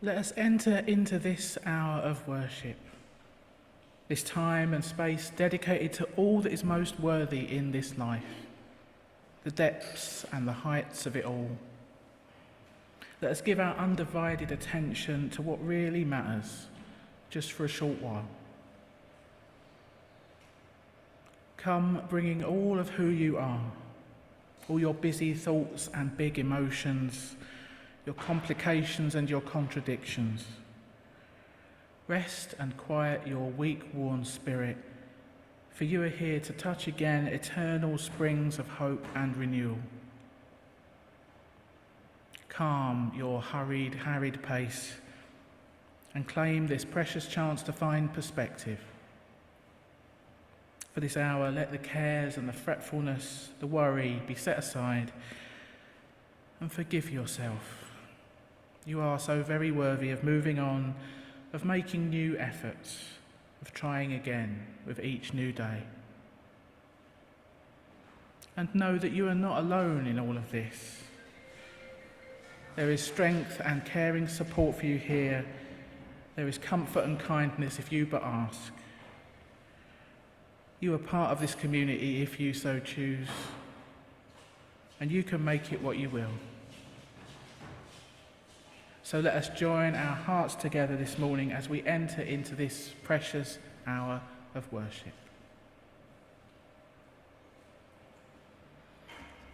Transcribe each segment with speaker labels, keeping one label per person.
Speaker 1: Let us enter into this hour of worship, this time and space dedicated to all that is most worthy in this life, the depths and the heights of it all. Let us give our undivided attention to what really matters, just for a short while. Come bringing all of who you are, all your busy thoughts and big emotions, your complications and your contradictions. Rest and quiet your weak, worn spirit, for you are here to touch again eternal springs of hope and renewal. Calm your hurried, harried pace and claim this precious chance to find perspective. For this hour, let the cares and the fretfulness, the worry be set aside and forgive yourself. You are so very worthy of moving on, of making new efforts, of trying again with each new day. And know that you are not alone in all of this. There is strength and caring support for you here. There is comfort and kindness if you but ask. You are part of this community if you so choose, and you can make it what you will. So let us join our hearts together this morning as we enter into this precious hour of worship.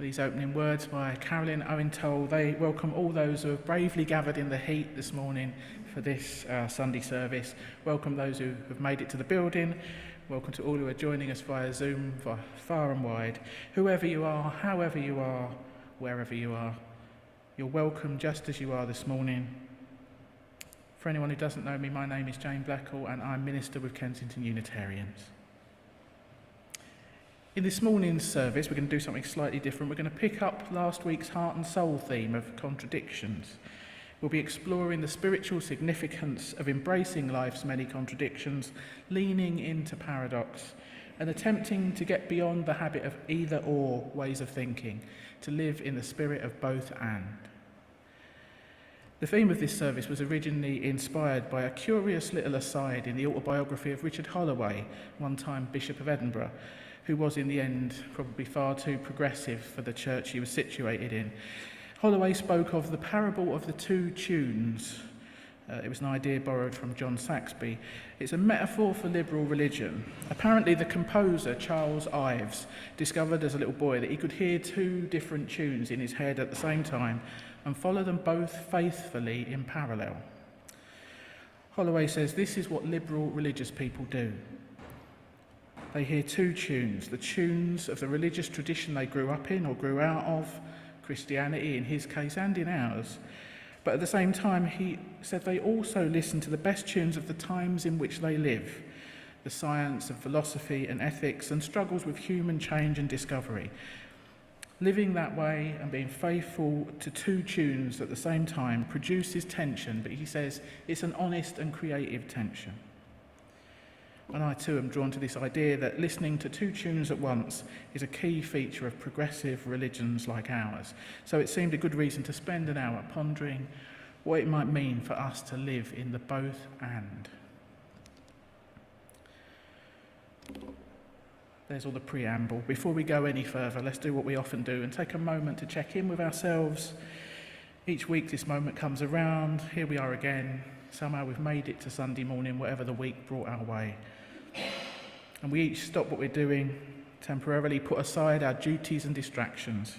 Speaker 1: These opening words by Carolyn Owen Toll, they welcome all those who have bravely gathered in the heat this morning for this Sunday service. Welcome those who have made it to the building. Welcome to all who are joining us via Zoom, far and wide. Whoever you are, however you are, wherever you are, you're welcome just as you are this morning. For anyone who doesn't know me, my name is Jane Blackall and I'm Minister with Kensington Unitarians. In this morning's service, we're going to do something slightly different. We're going to pick up last week's heart and soul theme of contradictions. We'll be exploring the spiritual significance of embracing life's many contradictions, leaning into paradox, and attempting to get beyond the habit of either-or ways of thinking, to live in the spirit of both and. The theme of this service was originally inspired by a curious little aside in the autobiography of Richard Holloway, one-time Bishop of Edinburgh, who was in the end probably far too progressive for the church he was situated in. Holloway spoke of the parable of the two tunes. It was an idea borrowed from John Saxby. It's a metaphor for liberal religion. Apparently the composer, Charles Ives, discovered as a little boy that he could hear two different tunes in his head at the same time and follow them both faithfully in parallel. Holloway says this is what liberal religious people do. They hear two tunes, the tunes of the religious tradition they grew up in or grew out of, Christianity in his case and in ours. But at the same time, he said they also listen to the best tunes of the times in which they live, the science of philosophy and ethics and struggles with human change and discovery. Living that way and being faithful to two tunes at the same time produces tension, but he says it's an honest and creative tension. And I too am drawn to this idea that listening to two tunes at once is a key feature of progressive religions like ours. So it seemed a good reason to spend an hour pondering what it might mean for us to live in the both and. There's all the preamble. Before we go any further, let's do what we often do and take a moment to check in with ourselves. Each week this moment comes around. Here we are again. Somehow we've made it to Sunday morning, whatever the week brought our way. And we each stop what we're doing, temporarily put aside our duties and distractions.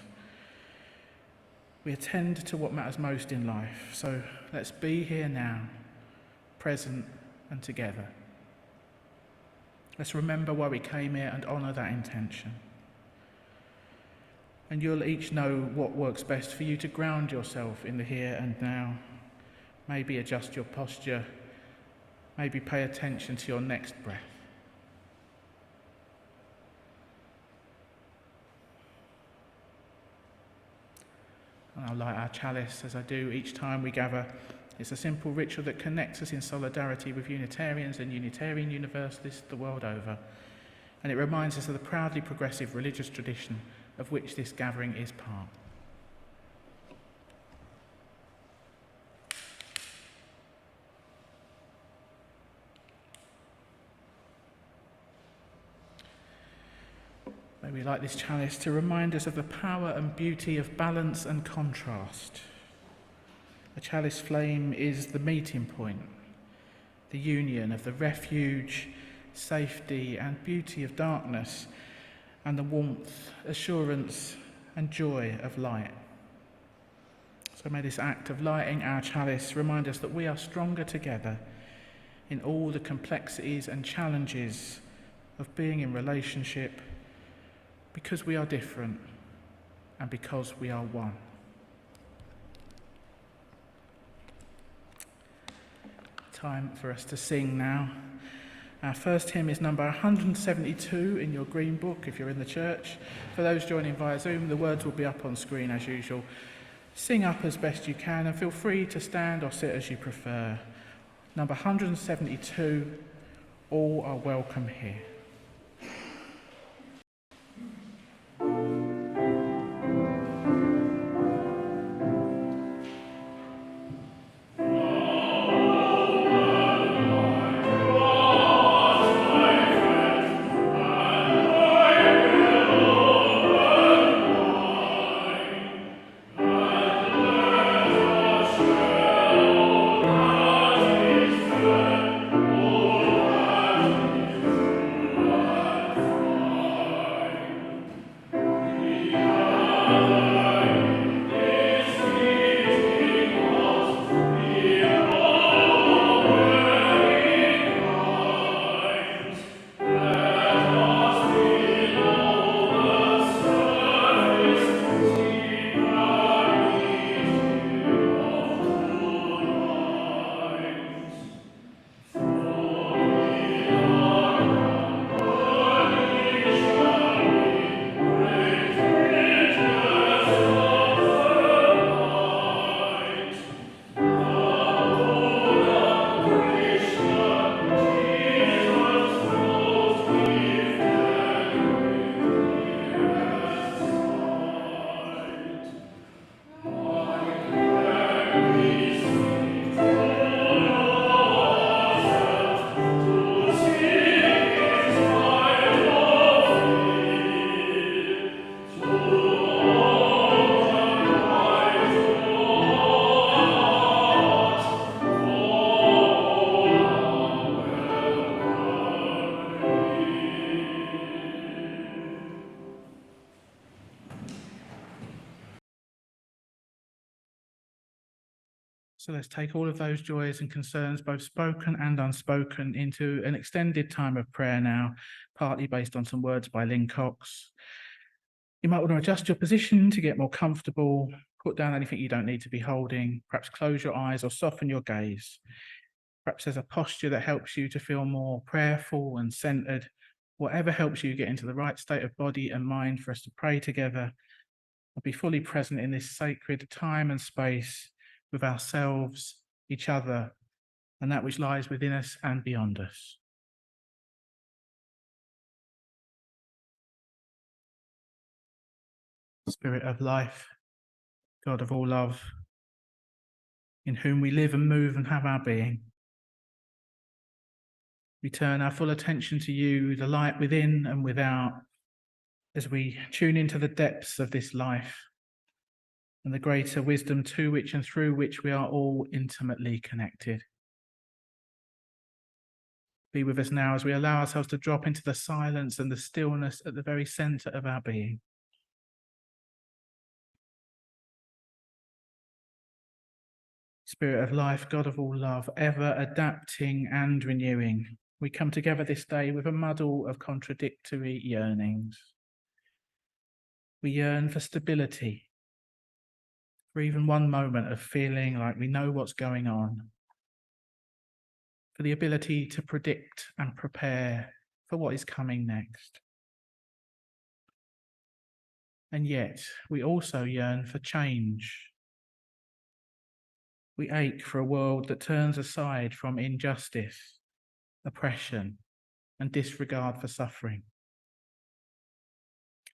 Speaker 1: We attend to what matters most in life. So let's be here now, present and together. Let's remember why we came here and honour that intention. And you'll each know what works best for you to ground yourself in the here and now. Maybe adjust your posture. Maybe pay attention to your next breath. And I'll light our chalice as I do each time we gather. It's a simple ritual that connects us in solidarity with Unitarians and Unitarian Universalists the world over. And it reminds us of the proudly progressive religious tradition of which this gathering is part. May we light this chalice to remind us of the power and beauty of balance and contrast. The chalice flame is the meeting point, the union of the refuge, safety and beauty of darkness, and the warmth, assurance and joy of light. So may this act of lighting our chalice remind us that we are stronger together in all the complexities and challenges of being in relationship, because we are different and because we are one. Time for us to sing now. Our first hymn is number 172 in your green book if you're in the church. For those joining via Zoom, the words will be up on screen as usual. Sing up as best you can and feel free to stand or sit as you prefer. Number 172, All Are Welcome Here. So let's take all of those joys and concerns, both spoken and unspoken, into an extended time of prayer now, partly based on some words by Lynn Cox. You might want to adjust your position to get more comfortable, put down anything you don't need to be holding, perhaps close your eyes or soften your gaze. Perhaps there's a posture that helps you to feel more prayerful and centered. Whatever helps you get into the right state of body and mind for us to pray together and be fully present in this sacred time and space with ourselves, each other, and that which lies within us and beyond us. Spirit of life, God of all love, in whom we live and move and have our being, we turn our full attention to you, the light within and without, as we tune into the depths of this life and the greater wisdom to which and through which we are all intimately connected. Be with us now as we allow ourselves to drop into the silence and the stillness at the very center of our being. Spirit of life, God of all love, ever adapting and renewing, we come together this day with a muddle of contradictory yearnings. We yearn for stability, for even one moment of feeling like we know what's going on, for the ability to predict and prepare for what is coming next. And yet, we also yearn for change. We ache for a world that turns aside from injustice, oppression, and disregard for suffering.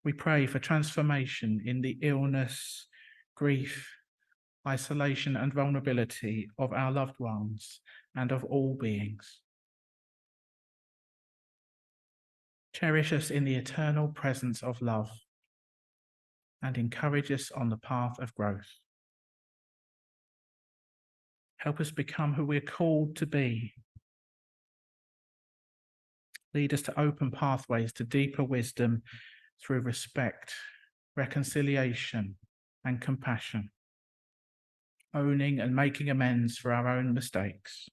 Speaker 1: We pray for transformation in the illness, grief, isolation, and vulnerability of our loved ones and of all beings. Cherish us in the eternal presence of love and encourage us on the path of growth. Help us become who we're called to be. Lead us to open pathways to deeper wisdom through respect, reconciliation, and compassion, owning and making amends for our own mistakes.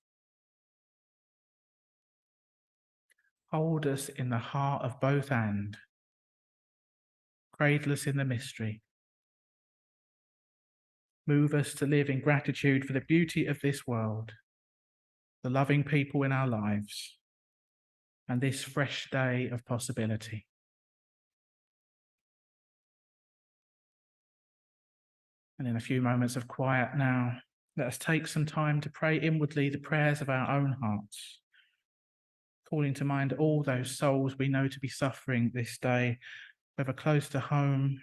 Speaker 1: Hold us in the heart of both and cradle us in the mystery. Move us to live in gratitude for the beauty of this world, the loving people in our lives, and this fresh day of possibility. And in a few moments of quiet now, let us take some time to pray inwardly the prayers of our own hearts, calling to mind all those souls we know to be suffering this day, whether close to home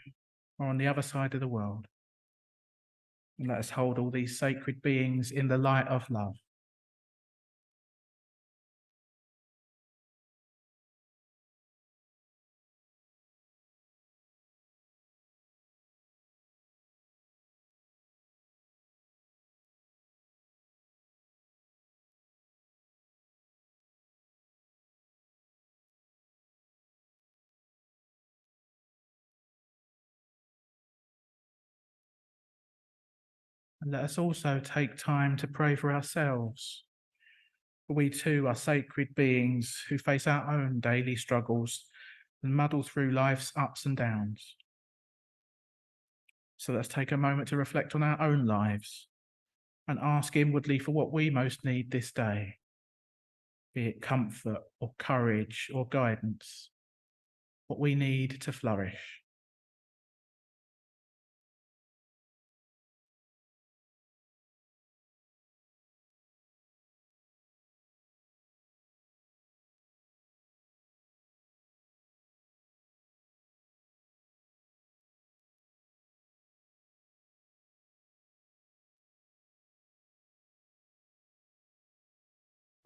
Speaker 1: or on the other side of the world. And let us hold all these sacred beings in the light of love. And let us also take time to pray for ourselves. For we too are sacred beings who face our own daily struggles and muddle through life's ups and downs. So let's take a moment to reflect on our own lives and ask inwardly for what we most need this day, be it comfort or courage or guidance, what we need to flourish.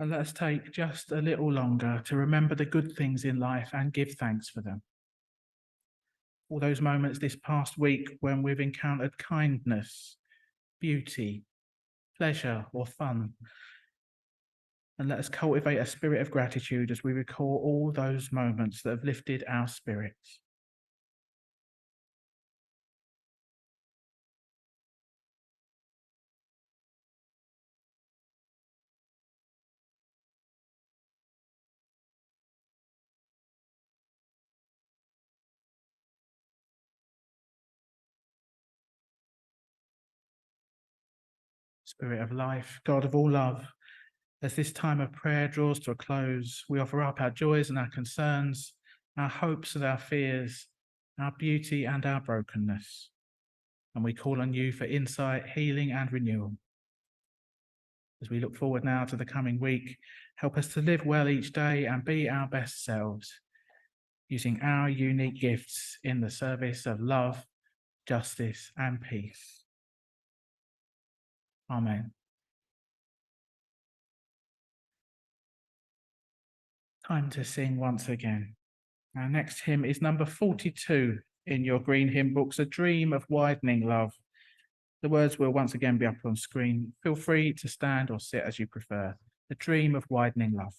Speaker 1: And let us take just a little longer to remember the good things in life and give thanks for them. All those moments this past week when we've encountered kindness, beauty, pleasure, or fun. And let us cultivate a spirit of gratitude as we recall all those moments that have lifted our spirits. Spirit of life, God of all love, as this time of prayer draws to a close, we offer up our joys and our concerns, our hopes and our fears, our beauty and our brokenness. And we call on you for insight, healing, and renewal. As we look forward now to the coming week, help us to live well each day and be our best selves, using our unique gifts in the service of love, justice, and peace. Amen. Time to sing once again. Our next hymn is number 42 in your green hymn books, A Dream of Widening Love. The words will once again be up on screen. Feel free to stand or sit as you prefer. A Dream of Widening Love.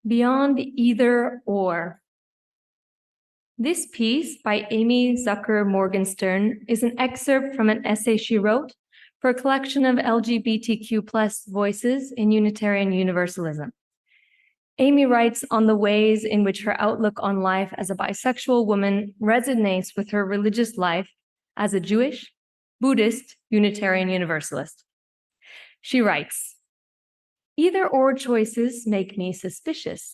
Speaker 2: Beyond Either Or. This piece by Amy Zucker Morgenstern is an excerpt from an essay she wrote for a collection of LGBTQ+ voices in Unitarian Universalism. Amy writes on the ways in which her outlook on life as a bisexual woman resonates with her religious life as a Jewish, Buddhist, Unitarian Universalist. She writes, "Either-or choices make me suspicious.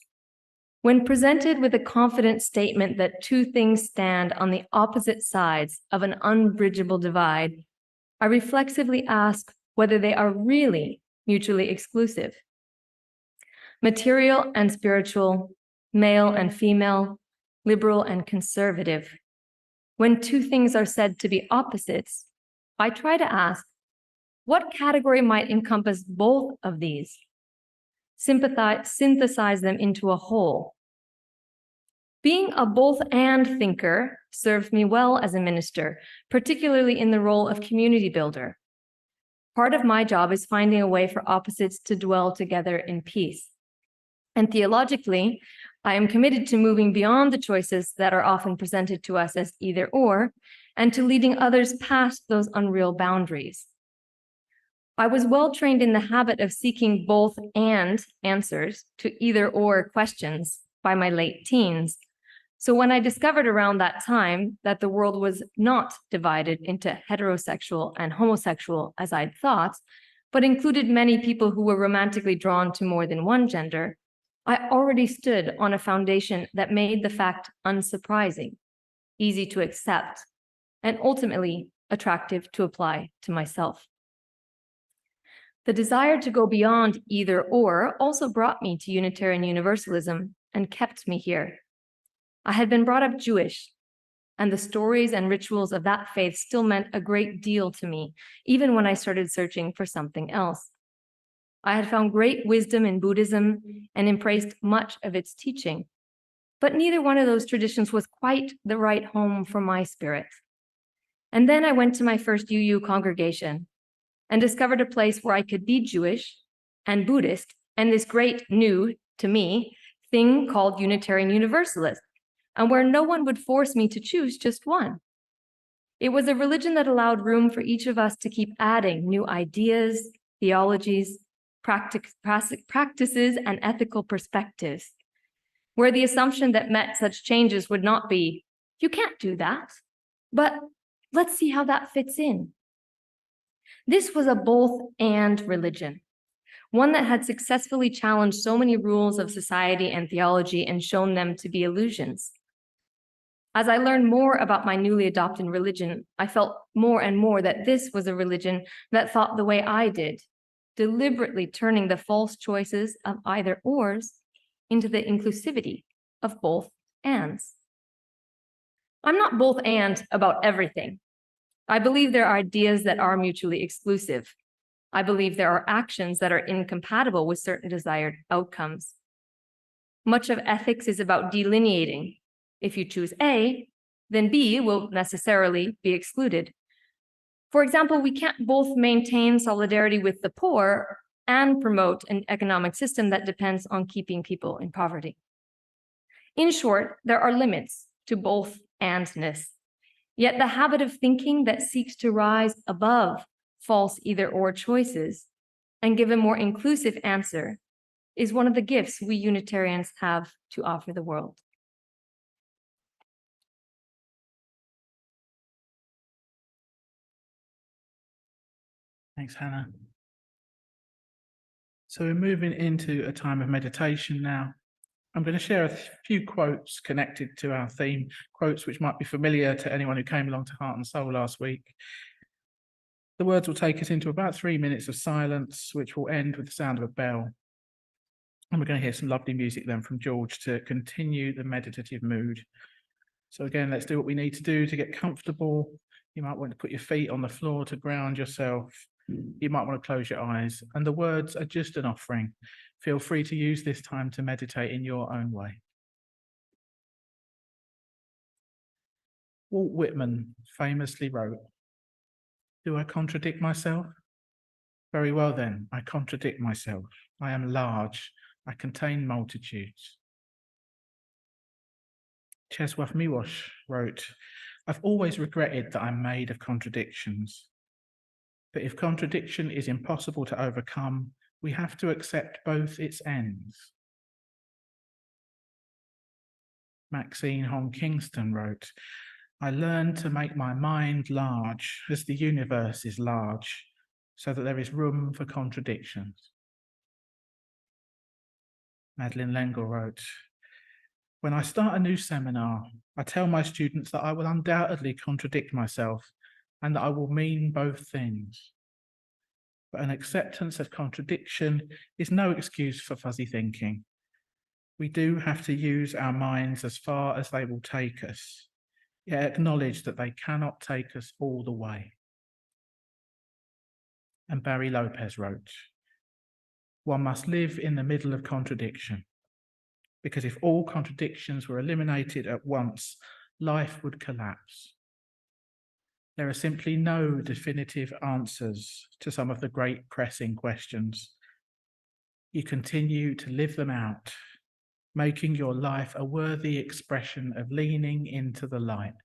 Speaker 2: When presented with a confident statement that two things stand on the opposite sides of an unbridgeable divide, I reflexively ask, whether they are really mutually exclusive. Material and spiritual, male and female, liberal and conservative. When two things are said to be opposites, I try to ask, what category might encompass both of these? Synthesize them into a whole. Being a both-and thinker served me well as a minister, particularly in the role of community builder. Part of my job is finding a way for opposites to dwell together in peace. And theologically, I am committed to moving beyond the choices that are often presented to us as either or, and to leading others past those unreal boundaries. I was well trained in the habit of seeking both and answers to either or questions by my late teens. So when I discovered around that time that the world was not divided into heterosexual and homosexual as I'd thought, but included many people who were romantically drawn to more than one gender, I already stood on a foundation that made the fact unsurprising, easy to accept, and ultimately attractive to apply to myself. The desire to go beyond either or also brought me to Unitarian Universalism and kept me here. I had been brought up Jewish, and the stories and rituals of that faith still meant a great deal to me, even when I started searching for something else. I had found great wisdom in Buddhism and embraced much of its teaching, but neither one of those traditions was quite the right home for my spirit. And then I went to my first UU congregation and discovered a place where I could be Jewish and Buddhist and this great new, to me, thing called Unitarian Universalist, and where no one would force me to choose just one. It was a religion that allowed room for each of us to keep adding new ideas, theologies, practices, and ethical perspectives, where the assumption that met such changes would not be, you can't do that, but let's see how that fits in. This was a both-and religion, one that had successfully challenged so many rules of society and theology and shown them to be illusions. As I learned more about my newly adopted religion, I felt more and more that this was a religion that thought the way I did, deliberately turning the false choices of either ors into the inclusivity of both ands. I'm not both and about everything. I believe there are ideas that are mutually exclusive. I believe there are actions that are incompatible with certain desired outcomes. Much of ethics is about delineating. If you choose A, then B will necessarily be excluded. For example, we can't both maintain solidarity with the poor and promote an economic system that depends on keeping people in poverty. In short, there are limits to both andness. Yet the habit of thinking that seeks to rise above false either-or choices and give a more inclusive answer is one of the gifts we Unitarians have to offer the world.
Speaker 1: Thanks, Hannah. So we're moving into a time of meditation now. I'm going to share a few quotes connected to our theme, quotes which might be familiar to anyone who came along to Heart and Soul last week. The words will take us into about 3 minutes of silence, which will end with the sound of a bell. And we're going to hear some lovely music then from George to continue the meditative mood. So again, let's do what we need to do to get comfortable. You might want to put your feet on the floor to ground yourself. You might want to close your eyes. And the words are just an offering. Feel free to use this time to meditate in your own way. Walt Whitman famously wrote, "Do I contradict myself? Very well then, I contradict myself. I am large. I contain multitudes." Czesław Miłosz wrote, "I've always regretted that I'm made of contradictions. But if contradiction is impossible to overcome, we have to accept both its ends." Maxine Hong Kingston wrote, "I learned to make my mind large as the universe is large, so that there is room for contradictions." Madeleine L'Engle wrote, "When I start a new seminar, I tell my students that I will undoubtedly contradict myself and that I will mean both things. But an acceptance of contradiction is no excuse for fuzzy thinking. We do have to use our minds as far as they will take us, yet acknowledge that they cannot take us all the way. And Barry Lopez wrote, "One must live in the middle of contradiction, because if all contradictions were eliminated at once, life would collapse. There are simply no definitive answers to some of the great pressing questions. You continue to live them out, making your life a worthy expression of leaning into the light."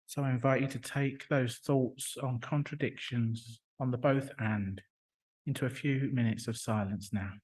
Speaker 1: So I invite you to take those thoughts on contradictions on the both and into a few minutes of silence now.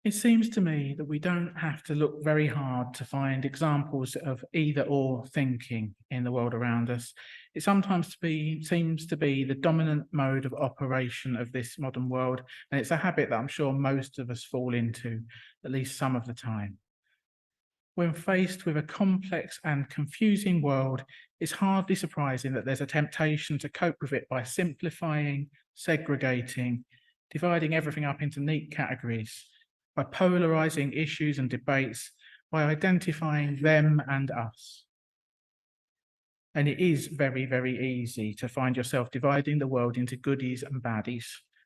Speaker 1: It seems to me that we don't have to look very hard to find examples of either or thinking in the world around us. It sometimes seems to be the dominant mode of operation of this modern world, and it's a habit that I'm sure most of us fall into, at least some of the time. When faced with a complex and confusing world, it's hardly surprising that there's a temptation to cope with it by simplifying, segregating, dividing everything up into neat categories, by polarizing issues and debates, by identifying them and us. And it is very, very easy to find yourself dividing the world into goodies and baddies.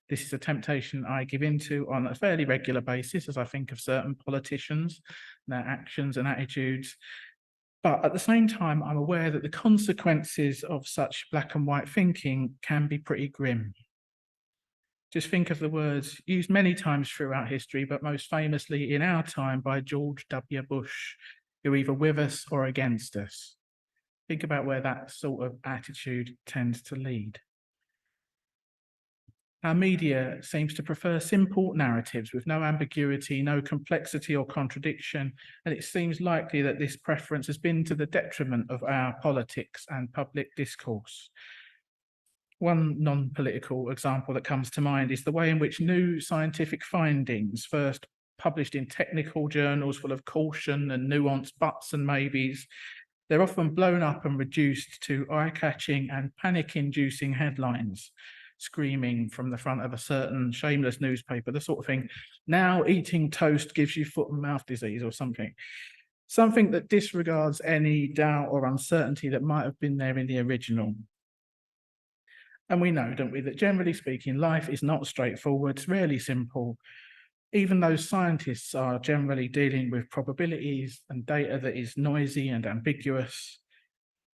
Speaker 1: This is a temptation I give into on a fairly regular basis as I think of certain politicians, their actions and attitudes. But at the same time, I'm aware that the consequences of such black and white thinking can be pretty grim. Just think of the words used many times throughout history, but most famously in our time by George W. Bush, you're either with us or against us. Think about where that sort of attitude tends to lead. Our media seems to prefer simple narratives with no ambiguity, no complexity or contradiction, and it seems likely that this preference has been to the detriment of our politics and public discourse. One non-political example that comes to mind is the way in which new scientific findings, first published in technical journals full of caution and nuanced buts and maybes, they're often blown up and reduced to eye-catching and panic-inducing headlines, screaming from the front of a certain shameless newspaper, the sort of thing, now eating toast gives you foot and mouth disease or something. Something that disregards any doubt or uncertainty that might have been there in the original. And we know, don't we, that generally speaking, life is not straightforward, it's rarely simple. Even though scientists are generally dealing with probabilities and data that is noisy and ambiguous,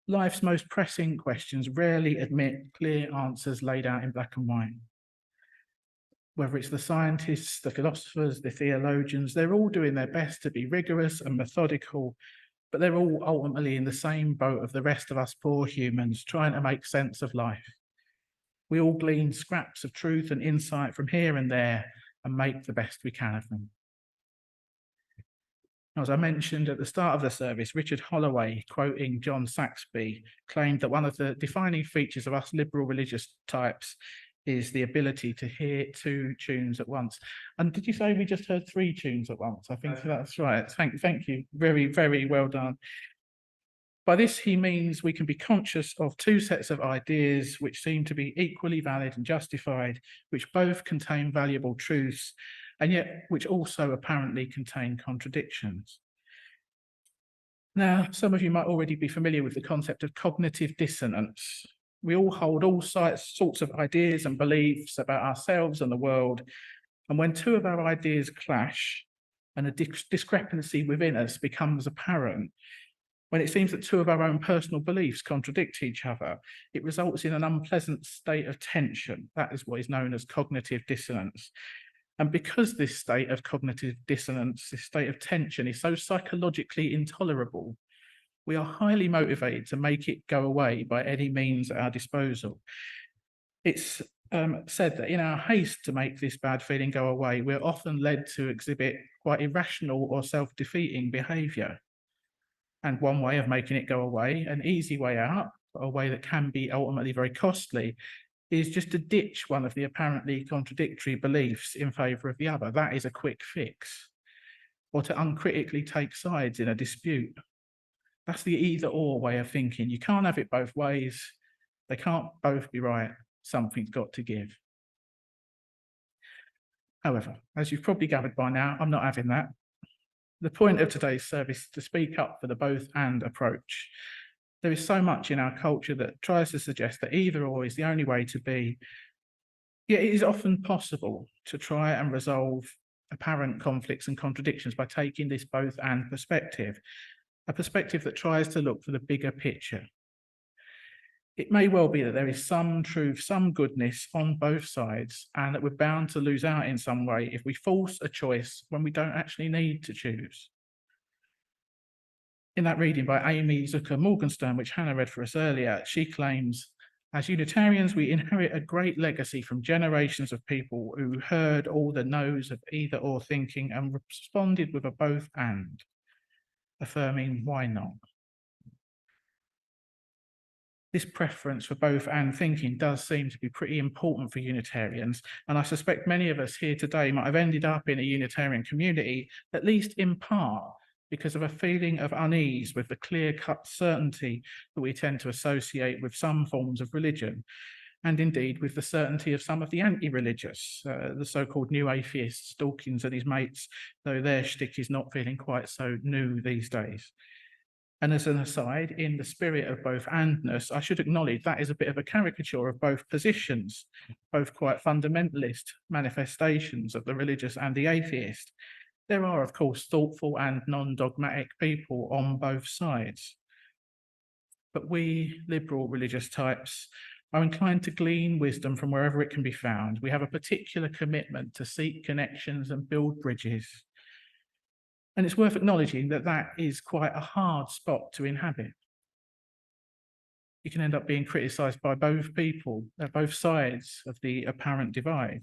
Speaker 1: life's most pressing questions rarely admit clear answers laid out in black and white. Whether it's the scientists, the philosophers, the theologians, they're all doing their best to be rigorous and methodical, but they're all ultimately in the same boat of the rest of us poor humans trying to make sense of life. We all glean scraps of truth and insight from here and there and make the best we can of them. As I mentioned at the start of the service, Richard Holloway, quoting John Saxby, claimed that one of the defining features of us liberal religious types is the ability to hear two tunes at once. And did you say we just heard three tunes at once? I think that's right. Thank you. Very, very well done. By this, he means we can be conscious of two sets of ideas which seem to be equally valid and justified, which both contain valuable truths, and yet which also apparently contain contradictions. Now, some of you might already be familiar with the concept of cognitive dissonance. We all hold all sorts of ideas and beliefs about ourselves and the world, and when two of our ideas clash and a discrepancy within us becomes apparent, when it seems that two of our own personal beliefs contradict each other, it results in an unpleasant state of tension. That is what is known as cognitive dissonance. And because this state of cognitive dissonance, this state of tension, is so psychologically intolerable, we are highly motivated to make it go away by any means at our disposal. It's said that in our haste to make this bad feeling go away, we're often led to exhibit quite irrational or self-defeating behaviour. And one way of making it go away, an easy way out, a way that can be ultimately very costly, is just to ditch one of the apparently contradictory beliefs in favour of the other. That is a quick fix. Or to uncritically take sides in a dispute. That's the either-or way of thinking. You can't have it both ways. They can't both be right. Something's got to give. However, as you've probably gathered by now, I'm not having that. The point of today's service is to speak up for the both and approach. There is so much in our culture that tries to suggest that either or is the only way to be. Yet it is often possible to try and resolve apparent conflicts and contradictions by taking this both and perspective, a perspective that tries to look for the bigger picture. It may well be that there is some truth, some goodness on both sides, and that we're bound to lose out in some way if we force a choice when we don't actually need to choose. In that reading by Amy Zucker Morgenstern, which Hannah read for us earlier, she claims, as Unitarians, we inherit a great legacy from generations of people who heard all the no's of either or thinking and responded with a both and, affirming why not. This preference for both and thinking does seem to be pretty important for Unitarians, and I suspect many of us here today might have ended up in a Unitarian community, at least in part, because of a feeling of unease with the clear-cut certainty that we tend to associate with some forms of religion, and indeed with the certainty of some of the anti-religious, the so-called new atheists, Dawkins and his mates, though their shtick is not feeling quite so new these days. And as an aside, in the spirit of both andness, I should acknowledge that is a bit of a caricature of both positions, both quite fundamentalist manifestations of the religious and the atheist. There are, of course, thoughtful and non-dogmatic people on both sides. But we liberal religious types are inclined to glean wisdom from wherever it can be found. We have a particular commitment to seek connections and build bridges. And it's worth acknowledging that that is quite a hard spot to inhabit. You can end up being criticised by both people, both sides of the apparent divide.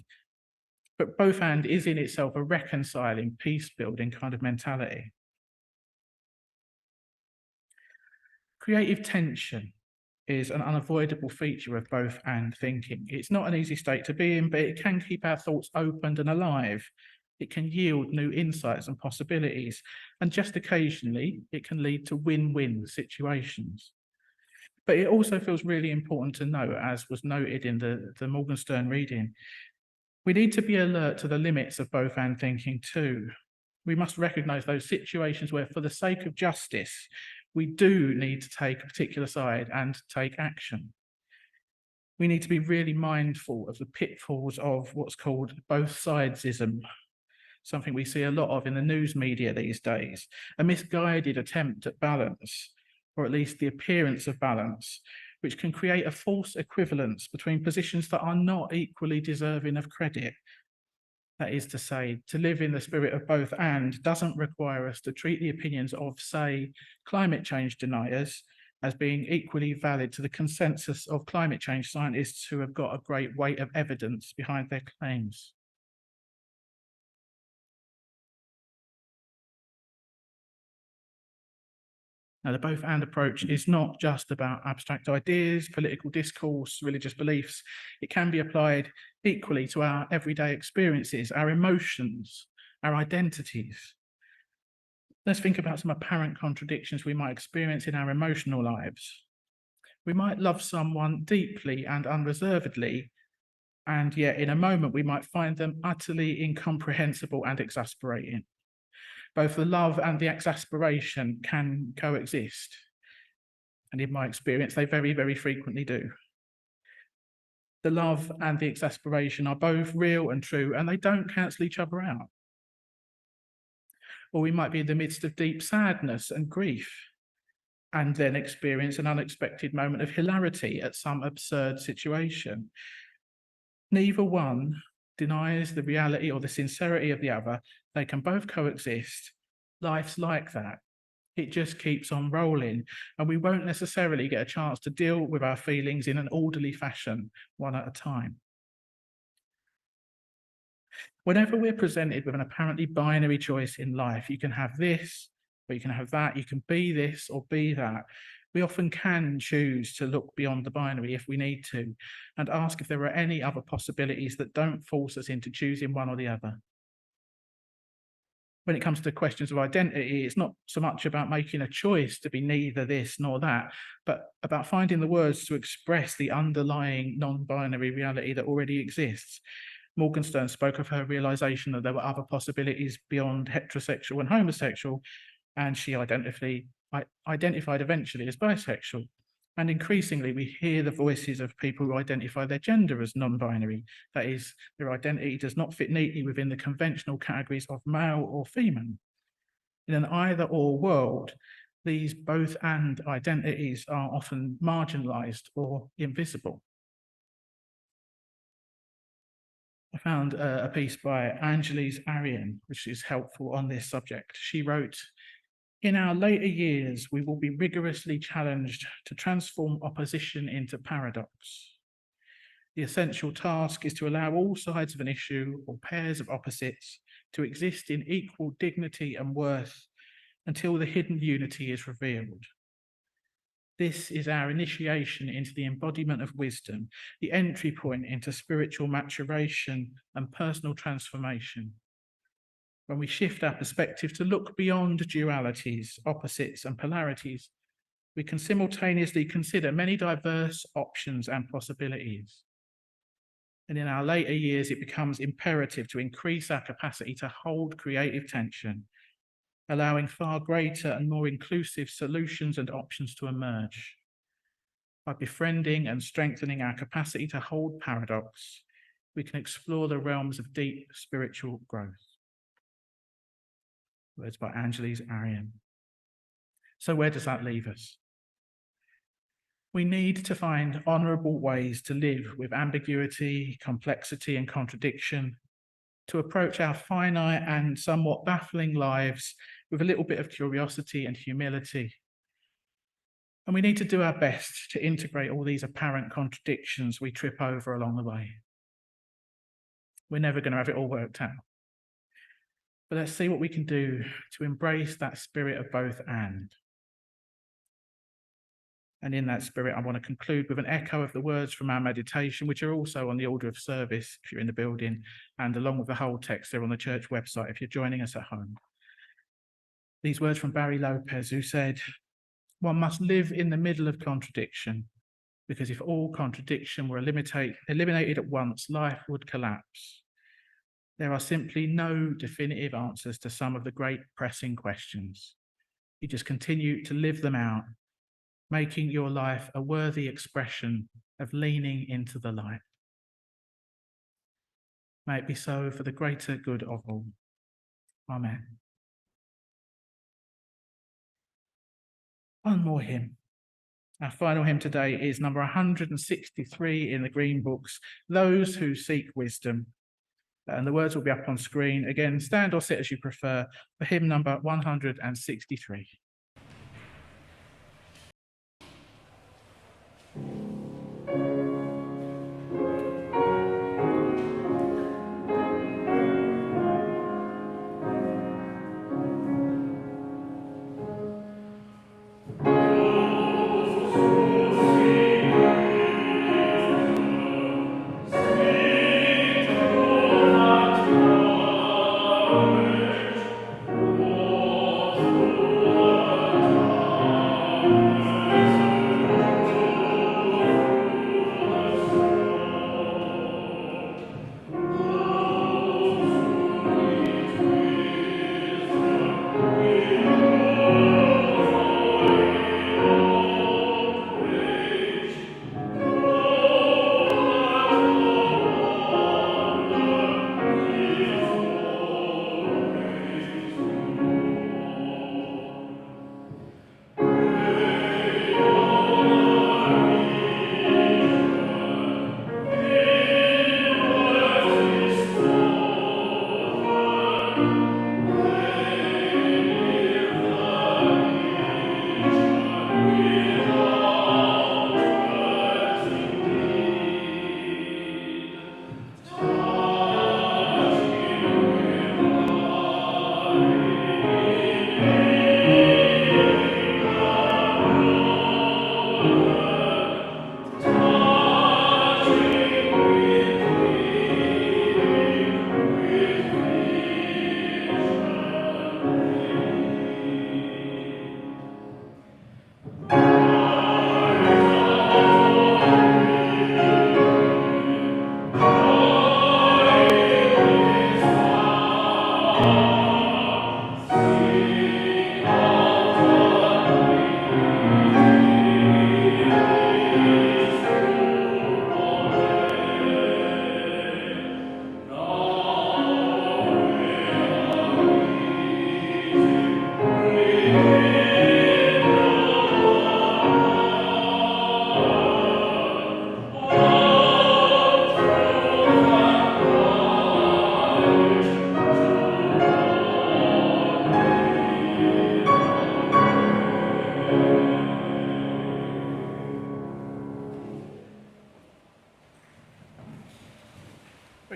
Speaker 1: But both and is in itself a reconciling, peace-building kind of mentality. Creative tension is an unavoidable feature of both and thinking. It's not an easy state to be in, but it can keep our thoughts open and alive. It can yield new insights and possibilities, and just occasionally it can lead to win-win situations. But it also feels really important to note, as was noted in the Morgenstern reading, we need to be alert to the limits of both and thinking too. We must recognise those situations where, for the sake of justice, we do need to take a particular side and take action. We need to be really mindful of the pitfalls of what's called both sidesism, something we see a lot of in the news media these days, a misguided attempt at balance, or at least the appearance of balance, which can create a false equivalence between positions that are not equally deserving of credit. That is to say, to live in the spirit of both and doesn't require us to treat the opinions of, say, climate change deniers as being equally valid to the consensus of climate change scientists who have got a great weight of evidence behind their claims. Now, the both and approach is not just about abstract ideas, political discourse, religious beliefs. It can be applied equally to our everyday experiences, our emotions, our identities. Let's think about some apparent contradictions we might experience in our emotional lives. We might love someone deeply and unreservedly, and yet in a moment we might find them utterly incomprehensible and exasperating. Both the love and the exasperation can coexist. And in my experience, they very, very frequently do. The love and the exasperation are both real and true, and they don't cancel each other out. Or we might be in the midst of deep sadness and grief, and then experience an unexpected moment of hilarity at some absurd situation. Neither one denies the reality or the sincerity of the other. They can both coexist. Life's like that. It just keeps on rolling, and we won't necessarily get a chance to deal with our feelings in an orderly fashion, one at a time. Whenever we're presented with an apparently binary choice in life, you can have this, or you can have that, you can be this or be that. We often can choose to look beyond the binary if we need to, and ask if there are any other possibilities that don't force us into choosing one or the other. When it comes to questions of identity, it's not so much about making a choice to be neither this nor that, but about finding the words to express the underlying non-binary reality that already exists. Morgenstern spoke of her realization that there were other possibilities beyond heterosexual and homosexual, and she identified eventually as bisexual. And increasingly, we hear the voices of people who identify their gender as non-binary. That is, their identity does not fit neatly within the conventional categories of male or female. In an either-or world, these both and identities are often marginalized or invisible. I found a piece by Angeles Arian, which is helpful on this subject. She wrote, "In our later years, we will be rigorously challenged to transform opposition into paradox. The essential task is to allow all sides of an issue or pairs of opposites to exist in equal dignity and worth until the hidden unity is revealed. This is our initiation into the embodiment of wisdom, the entry point into spiritual maturation and personal transformation. When we shift our perspective to look beyond dualities, opposites, and polarities, we can simultaneously consider many diverse options and possibilities. And in our later years, it becomes imperative to increase our capacity to hold creative tension, allowing far greater and more inclusive solutions and options to emerge. By befriending and strengthening our capacity to hold paradox, we can explore the realms of deep spiritual growth." Words by Angeles Arian. So where does that leave us? We need to find honourable ways to live with ambiguity, complexity, and contradiction, to approach our finite and somewhat baffling lives with a little bit of curiosity and humility. And we need to do our best to integrate all these apparent contradictions we trip over along the way. We're never going to have it all worked out. But let's see what we can do to embrace that spirit of both and. And in that spirit, I want to conclude with an echo of the words from our meditation, which are also on the order of service if you're in the building, and along with the whole text, they're on the church website if you're joining us at home. These words from Barry Lopez, who said, "One must live in the middle of contradiction, because if all contradiction were eliminated at once, life would collapse. There are simply no definitive answers to some of the great pressing questions. You just continue to live them out, making your life a worthy expression of leaning into the light. May it be so for the greater good of all. Amen." One more hymn. Our final hymn today is number 163 in the Green Books, "Those Who Seek Wisdom." And the words will be up on screen. Again, stand or sit as you prefer, for hymn number 163.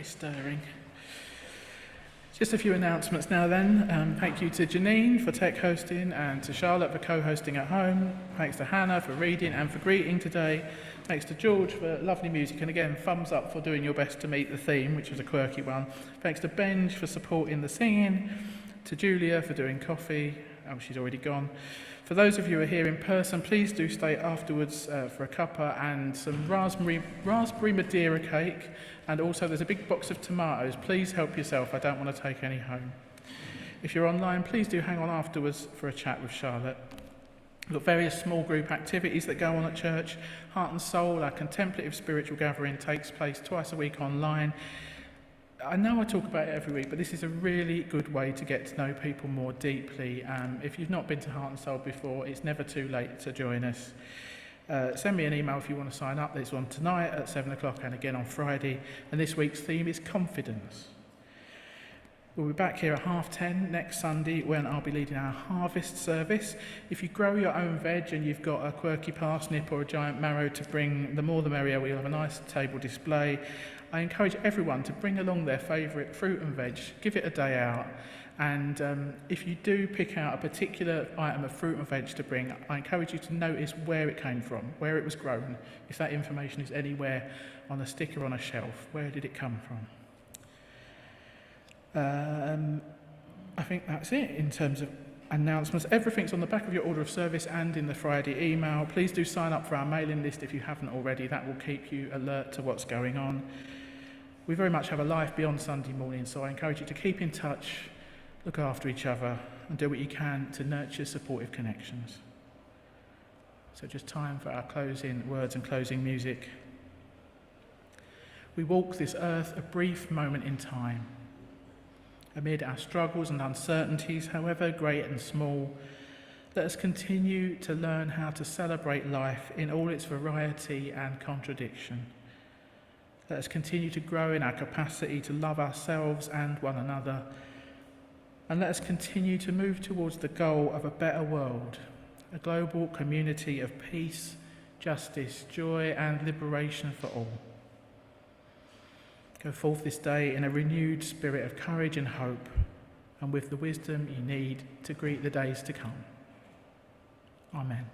Speaker 1: very stirring. Just a few announcements now then. Thank you to Janine for tech hosting and to Charlotte for co-hosting at home. Thanks to Hannah for reading and for greeting today. Thanks to George for lovely music, and again, thumbs up for doing your best to meet the theme, which was a quirky one. Thanks to Benj for supporting the singing, to Julia for doing coffee. Oh, she's already gone. For those of you who are here in person, please do stay afterwards for a cuppa and some raspberry Madeira cake, and also there's a big box of tomatoes. Please help yourself, I don't want to take any home. If you're online, please do hang on afterwards for a chat with Charlotte. We've got various small group activities that go on at church. Heart and Soul, our contemplative spiritual gathering, takes place twice a week online. I know I talk about it every week, but this is a really good way to get to know people more deeply. If you've not been to Heart and Soul before, it's never too late to join us. Send me an email if you want to sign up. There's one tonight at 7 o'clock and again on Friday. And this week's theme is confidence. We'll be back here at 10:30 next Sunday when I'll be leading our harvest service. If you grow your own veg and you've got a quirky parsnip or a giant marrow to bring, the more the merrier. We'll have a nice table display. I encourage everyone to bring along their favourite fruit and veg, give it a day out, and if you do pick out a particular item of fruit and veg to bring, I encourage you to notice where it came from, where it was grown. If that information is anywhere on a stick or on a shelf, where did it come from? I think that's it in terms of announcements. Everything's on the back of your order of service and in the Friday email. Please do sign up for our mailing list if you haven't already. That will keep you alert to what's going on. We very much have a life beyond Sunday morning, so I encourage you to keep in touch, look after each other, and do what you can to nurture supportive connections. So just time for our closing words and closing music. We walk this earth a brief moment in time. Amid our struggles and uncertainties, however great and small, let us continue to learn how to celebrate life in all its variety and contradiction. Let us continue to grow in our capacity to love ourselves and one another. And let us continue to move towards the goal of a better world, a global community of peace, justice, joy, and liberation for all. Go forth this day in a renewed spirit of courage and hope, and with the wisdom you need to greet the days to come. Amen.